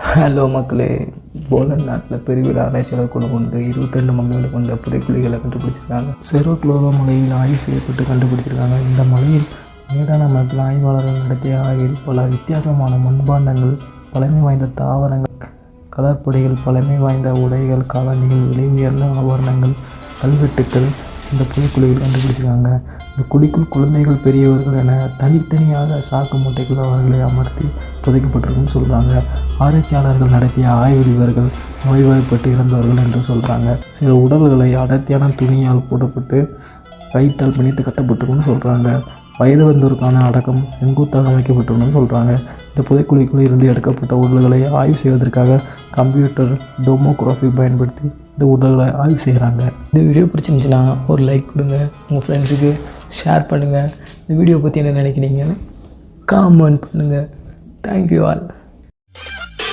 Hello மக்களே, Poland நாட்டில் பெருவிட ஆராய்ச்சியாளர் குழு கொண்டு 22 மலைகளை கொண்ட புதைக்குழிகளை கண்டுபிடிச்சிருக்காங்க. செரோக்லோவா மலையில் ஆய்வு செய்யப்பட்டு கண்டுபிடிச்சிருக்காங்க. இந்த மலையில் மேடான அமைப்பில் ஆய்வாளர்கள் நடத்திய ஆய்வில் பல வித்தியாசமான மண்பாண்டங்கள், பழமை வாய்ந்த தாவரங்கள், கலர்பொடிகள், பழமை வாய்ந்த உடைகள், காலணிகள், விலை உயர்ந்த ஆபரணங்கள், கல்வெட்டுக்கள் இந்த புதைக்குழிகள் கண்டுபிடிச்சிருக்காங்க. இந்த குழிக்குள் குழந்தைகள், பெரியவர்கள் என தனித்தனியாக சாக்கு மூட்டைக்குள் அவர்களை அமர்த்தி புதைக்கப்பட்டிருக்குன்னு சொல்கிறாங்க. ஆராய்ச்சியாளர்கள் நடத்திய ஆய்வில் இவர்கள் நோய்வாய்ப்பட்டு இறந்தவர்கள் என்று சொல்கிறாங்க. சில உடல்களை அடர்த்தியான துணியால் போடப்பட்டு கயிற்றால் பிணைத்து கட்டப்பட்டிருக்குன்னு சொல்கிறாங்க. வயது வந்தோருக்கான அடக்கம் செங்குத்தாக அமைக்கப்பட்டிருக்குன்னு சொல்கிறாங்க. இந்த புதைக்குழிக்குள் இருந்து எடுக்கப்பட்ட உடல்களை ஆய்வு செய்வதற்காக கம்ப்யூட்டர் டோமோகிராஃபி பயன்படுத்தி இந்த உடல்களை ஆய்வு செய்கிறாங்க. இந்த வீடியோ பிடிச்சிருந்துச்சுன்னா ஒரு லைக் கொடுங்க, உங்கள் ஃப்ரெண்ட்ஸுக்கு ஷேர் பண்ணுங்கள். இந்த வீடியோ பற்றி என்ன நினைக்கிறீங்கன்னு காமெண்ட் பண்ணுங்கள். Thank you all.